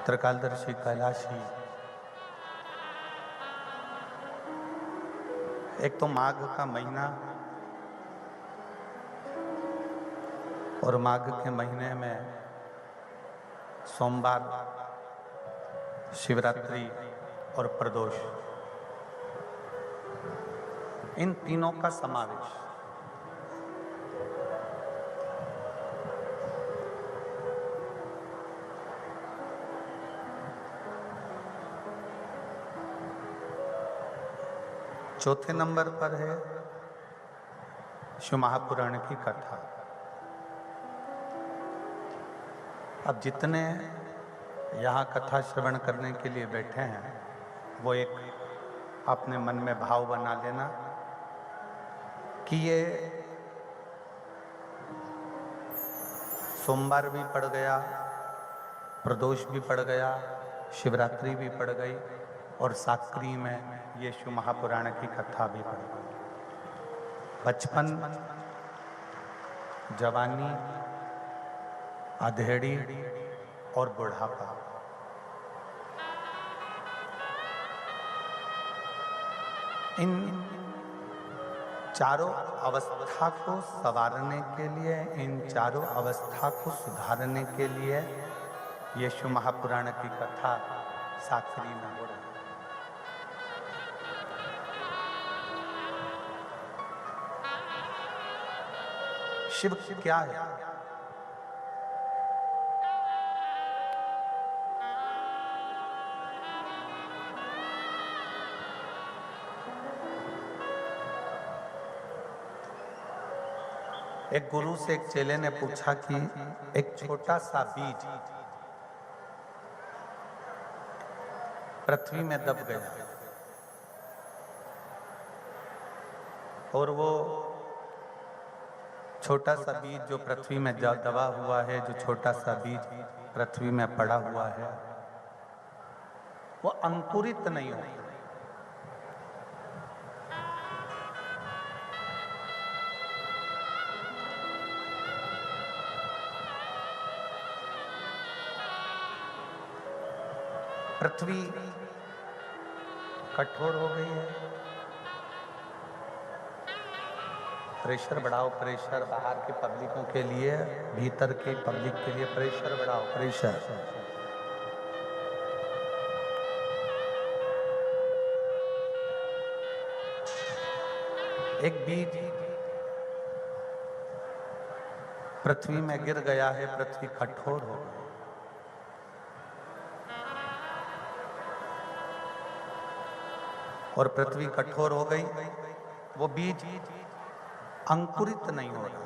त्रिकालदर्शी कैलाशी। एक तो माघ का महीना, और माघ के महीने में सोमवार, शिवरात्रि और प्रदोष, इन तीनों का समावेश। चौथे नंबर पर है शिव महापुराण की कथा। अब जितने यहाँ कथा श्रवण करने के लिए बैठे हैं, वो एक अपने मन में भाव बना लेना कि ये सोमवार भी पड़ गया, प्रदोष भी पड़ गया, शिवरात्रि भी पड़ गई, और साकरी में ये शिव महापुराण की कथा भी पड़ गई। बचपन, जवानी, अधेड़ी और बुढ़ापा, इन चारों अवस्था को संवारने के लिए, इन चारों अवस्था को सुधारने के लिए ये शिव महापुराण की कथा साकरी में हो रही है। शिव क्या है? एक गुरु से एक चेले ने पूछा कि एक छोटा सा बीज पृथ्वी में दब गया और वो छोटा सा बीज जो पृथ्वी में दबा हुआ है, जो छोटा सा बीज पृथ्वी में पड़ा हुआ है, वो अंकुरित नहीं होता। पृथ्वी कठोर हो गई है। प्रेशर बढ़ाओ, प्रेशर बाहर के पब्लिकों के लिए, भीतर के पब्लिक के लिए प्रेशर बढ़ाओ, प्रेशर। एक बीज पृथ्वी में गिर गया है, पृथ्वी कठोर हो गई, और पृथ्वी कठोर हो गई, वो बीज अंकुरित नहीं हो रहा।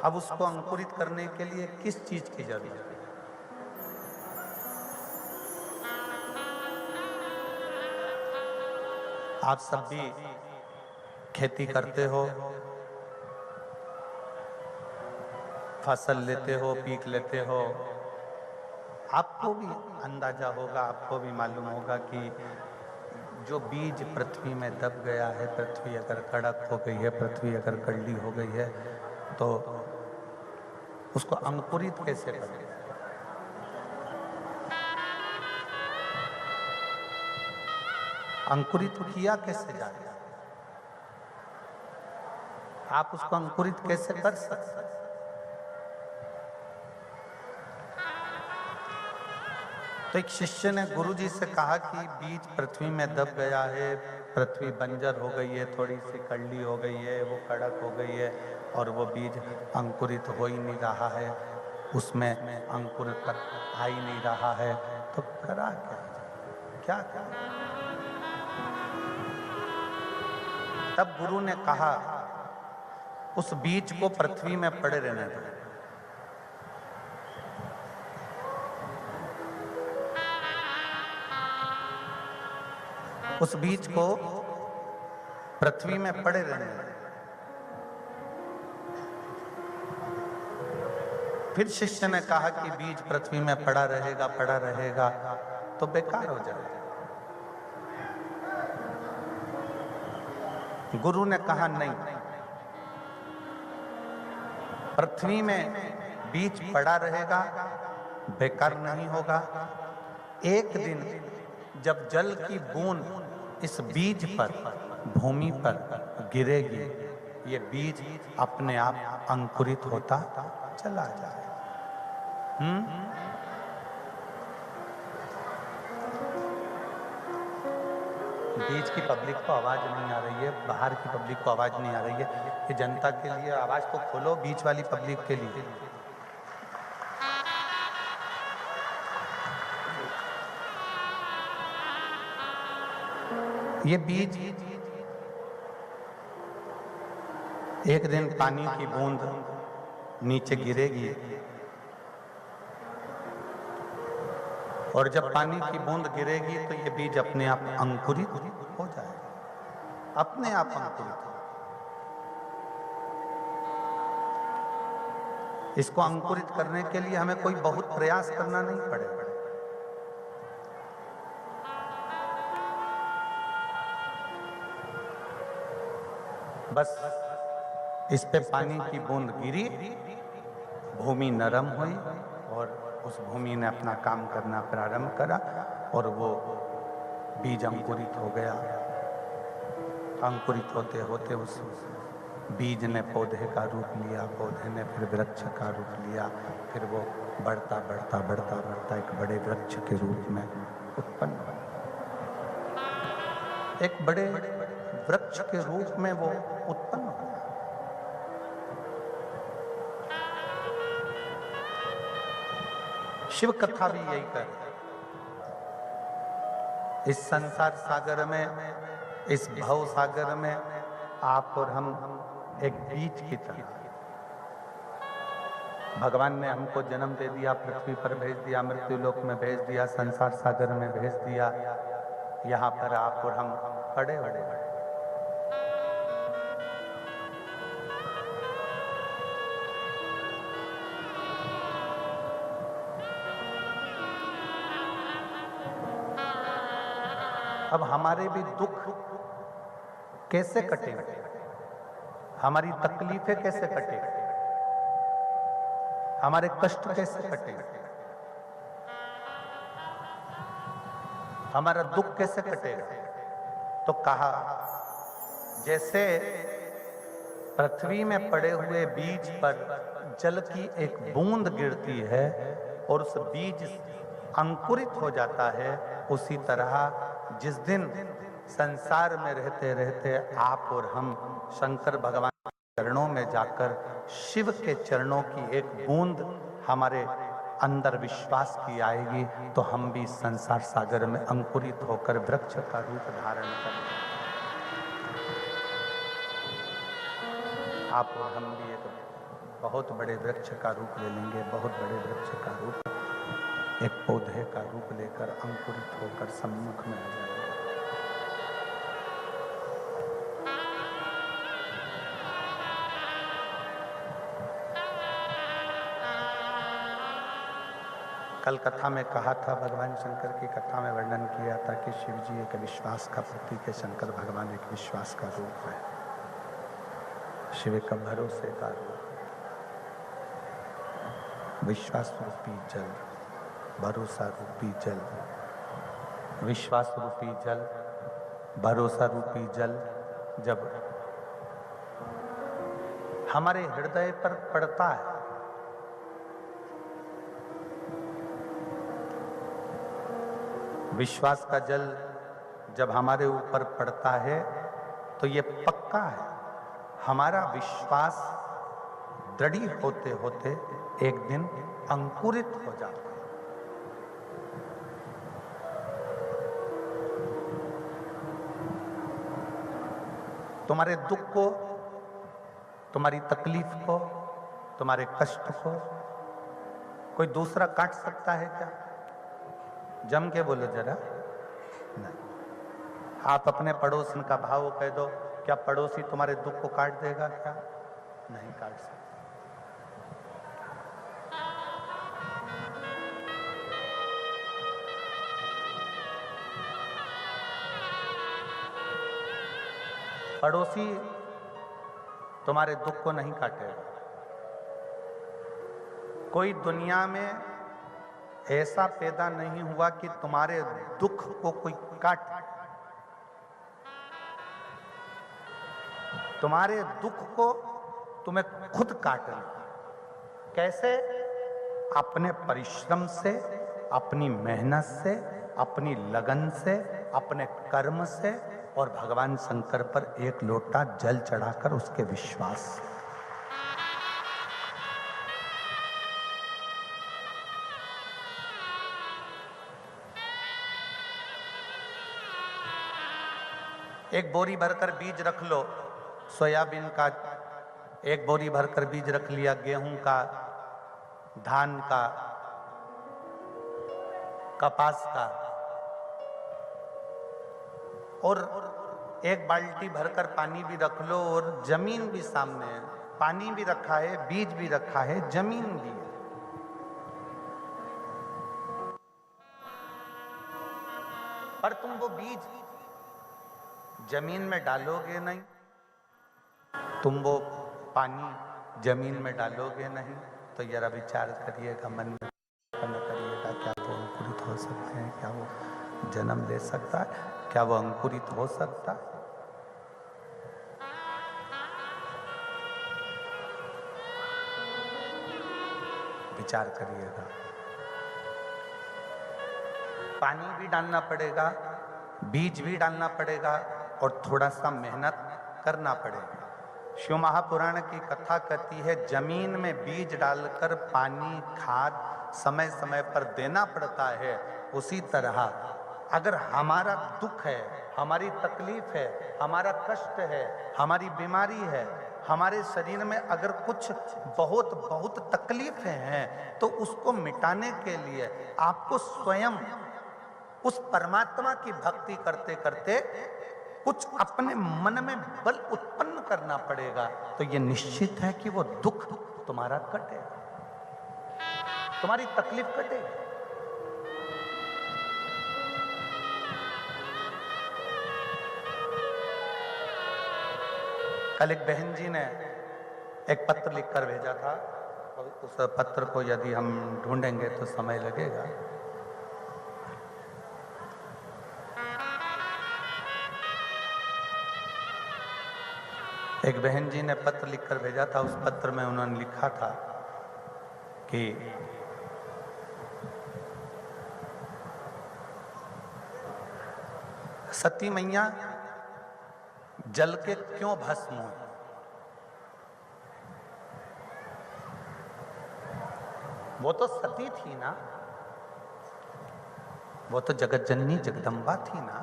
अब उसको अंकुरित करने के लिए किस चीज की जरूरत है? आप सब भी खेती करते हो, फसल लेते हो, पीक लेते हो, आपको भी अंदाजा होगा, आपको भी मालूम होगा कि जो बीज पृथ्वी में दब गया है, पृथ्वी अगर कड़क हो गई है, पृथ्वी अगर कड़ली हो गई है, तो उसको अंकुरित कैसे करें? अंकुरित किया कैसे जाए? आप उसको अंकुरित कैसे कर सकते? तो एक शिष्य ने गुरुजी से कहा कि बीज पृथ्वी में दब गया है, पृथ्वी बंजर हो गई है, थोड़ी सी कड़ली हो गई है, वो कड़क हो गई है, और वो बीज अंकुरित हो ही नहीं रहा है, उसमें अंकुर आ ही नहीं रहा है, तो करा क्या क्या? तब गुरु ने कहा उस बीज को पृथ्वी में पड़े रहने दो। उस बीज को पृथ्वी में पड़े रहने दो। फिर शिष्य ने कहा कि बीज पृथ्वी में पड़ा रहेगा तो बेकार हो जाएगा। गुरु ने कहा नहीं, पृथ्वी में बीज पड़ा रहेगा, बेकार नहीं होगा। एक दिन जब जल की बूंद इस बीज पर, भूमि पर गिरेगी, ये बीज अपने आप अंकुरित होता चला जाए। बीच की पब्लिक को आवाज नहीं आ रही है, बाहर की पब्लिक को आवाज नहीं आ रही है। ये जनता के लिए आवाज तो खोलो, बीच वाली पब्लिक के लिए। ये बीज एक दिन पानी की बूंद नीचे गिरेगी, और जब पानी की बूंद गिरेगी तो ये बीज अपने आप अंकुरित हो जाएगा, अपने आप अंकुरित हो। इसको अंकुरित करने के लिए हमें कोई बहुत प्रयास करना नहीं पड़ेगा। बस इस पे पानी की बूंद गिरी, भूमि नरम हुई, और उस भूमि ने अपना काम करना प्रारंभ करा, और वो बीज अंकुरित हो गया। अंकुरित होते होते उस बीज ने पौधे का रूप लिया, पौधे ने फिर वृक्ष का रूप लिया, फिर वो बढ़ता बढ़ता बढ़ता बढ़ता एक बड़े वृक्ष के रूप में उत्पन्न हुआ। एक बड़े वृक्ष के रूप में वो उत्पन्न हुआ। शिव कथा भी यही कर, इस संसार सागर में, इस भव सागर में आप और हम एक बीज की तरह, भगवान ने हमको जन्म दे दिया, पृथ्वी पर भेज दिया, मृत्यु लोक में भेज दिया, संसार सागर में भेज दिया। यहाँ पर आप और हम पड़े हुए हैं। अब हमारे भी दुख कैसे कटेंगे, हमारी तकलीफें कैसे कटेंगी, हमारे कष्ट कैसे कटेंगे, हमारा दुख कैसे कटेगा? तो कहा, जैसे पृथ्वी में पड़े हुए बीज पर जल की एक बूंद गिरती है और उस बीज अंकुरित हो जाता है, उसी तरह जिस दिन संसार में रहते रहते आप और हम शंकर भगवान के चरणों में जाकर शिव के चरणों की एक बूंद हमारे अंदर विश्वास की आएगी, तो हम भी संसार सागर में अंकुरित होकर वृक्ष का रूप धारण करेंगे। आप और हम भी एक बहुत बड़े वृक्ष का रूप ले लेंगे, बहुत बड़े वृक्ष का रूप, एक पौधे का रूप लेकर अंकुरित होकर सम्मुख में आ जाएंगे। कल कथा में कहा था, भगवान शंकर की कथा में वर्णन किया था कि शिव जी एक विश्वास का प्रतीक है, शंकर भगवान एक विश्वास का रूप है, शिव का भरोसे का रूप। विश्वास रूपी जल, भरोसा रूपी जल, विश्वास रूपी जल, भरोसा रूपी जल जब हमारे हृदय पर पड़ता है, विश्वास का जल जब हमारे ऊपर पड़ता है, तो ये पक्का है, हमारा विश्वास दृढ़ होते होते एक दिन अंकुरित हो जाता है। तुम्हारे दुख को, तुम्हारी तकलीफ को, तुम्हारे कष्ट को कोई दूसरा काट सकता है क्या? जम के बोलो जरा। नहीं। आप अपने पड़ोसन का भाव कह दो, क्या पड़ोसी तुम्हारे दुख को काट देगा क्या? नहीं काट सकता। पड़ोसी तुम्हारे दुख को नहीं काटेगा। कोई दुनिया में ऐसा पैदा नहीं हुआ कि तुम्हारे दुख को कोई काट, तुम्हारे दुख को तुम्हें खुद काटना। कैसे? अपने परिश्रम से, अपनी मेहनत से, अपनी लगन से, अपने कर्म से, और भगवान शंकर पर एक लोटा जल चढ़ाकर उसके विश्वास से। एक बोरी भरकर बीज रख लो सोयाबीन का, एक बोरी भरकर बीज रख लिया गेहूं का, धान का, कपास का, और एक बाल्टी भरकर पानी भी रख लो, और जमीन भी सामने है, पानी भी रखा है, बीज भी रखा है, जमीन भी है। पर तुम वो बीज जमीन में डालोगे नहीं, तुम वो पानी जमीन में डालोगे नहीं, तो जरा विचार करिएगा, मन में करिएगा, क्या वो अंकुरित हो सकते हैं? क्या वो जन्म ले सकता है? क्या वो अंकुरित हो सकता है? विचार करिएगा। पानी भी डालना पड़ेगा, बीज भी डालना पड़ेगा, और थोड़ा सा मेहनत करना पड़ेगा। शिव महापुराण की कथा कहती है, जमीन में बीज डालकर पानी, खाद समय समय पर देना पड़ता है। उसी तरह अगर हमारा दुख है, हमारी तकलीफ है, हमारा कष्ट है, हमारी बीमारी है, हमारे शरीर में अगर कुछ बहुत बहुत तकलीफें हैं, तो उसको मिटाने के लिए आपको स्वयं उस परमात्मा की भक्ति करते करते कुछ अपने मन में बल उत्पन्न करना पड़ेगा। तो ये निश्चित है कि वो दुख तुम्हारा कटेगा, तुम्हारी तकलीफ कटेगी। कल एक बहन जी ने एक पत्र लिखकर भेजा था, उस पत्र को यदि हम ढूंढेंगे तो समय लगेगा। एक बहन जी ने पत्र लिखकर भेजा था। उस पत्र में उन्होंने लिखा था कि सती मैया जल के क्यों भस्म हुई? वो तो सती थी ना, वो तो जगत जननी जगदम्बा थी ना,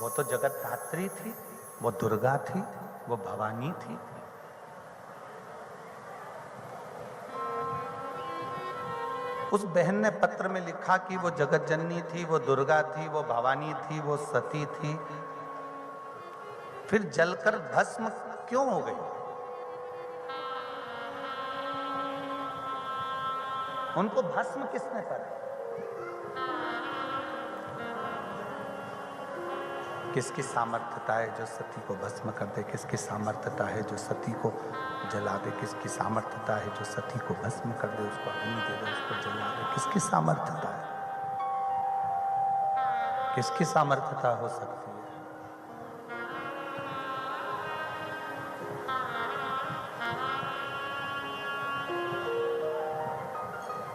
वो तो जगत धात्री थी, वो दुर्गा थी, वो भवानी थी। उस बहन ने पत्र में लिखा कि वो जगत जननी थी, वो दुर्गा थी, वो भवानी थी, वो सती थी, फिर जलकर भस्म क्यों हो गई? उनको भस्म किसने करा? किसकी सामर्थ्यता है जो सती को भस्म कर दे? किसकी सामर्थ्यता है जो सती को जला दे? किसकी सामर्थ्यता है जो सती को भस्म कर दे, उसको अग्नि दे दे, उसको जला दे? किसकी सामर्थ्यता है? किसकी सामर्थ्यता हो सकती है?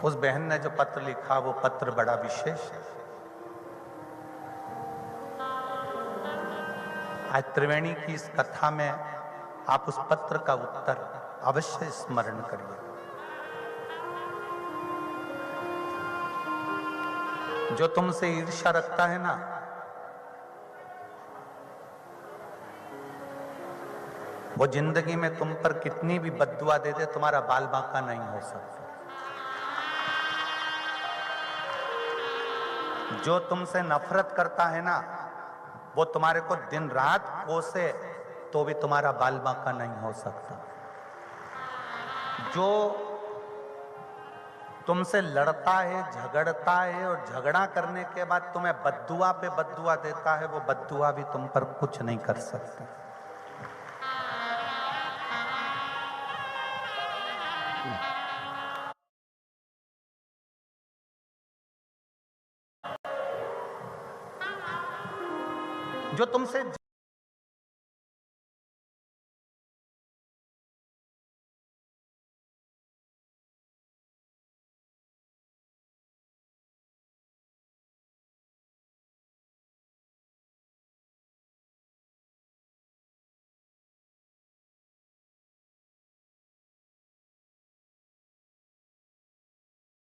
उस बहन ने जो पत्र लिखा, वो पत्र बड़ा विशेष है। आज त्रिवेणी की इस कथा में आप उस पत्र का उत्तर अवश्य स्मरण करिए। जो तुमसे ईर्ष्या रखता है ना, वो जिंदगी में तुम पर कितनी भी बद्दुआ दे दे, तुम्हारा बाल बांका नहीं हो सकता। जो तुमसे नफरत करता है ना, वो तुम्हारे को दिन रात कोसे तो भी तुम्हारा बाल बांका नहीं हो सकता। जो तुमसे लड़ता है, झगड़ता है, और झगड़ा करने के बाद तुम्हें बद्दुआ पे बद्दुआ देता है, वो बद्दुआ भी तुम पर कुछ नहीं कर सकता। जो तुमसे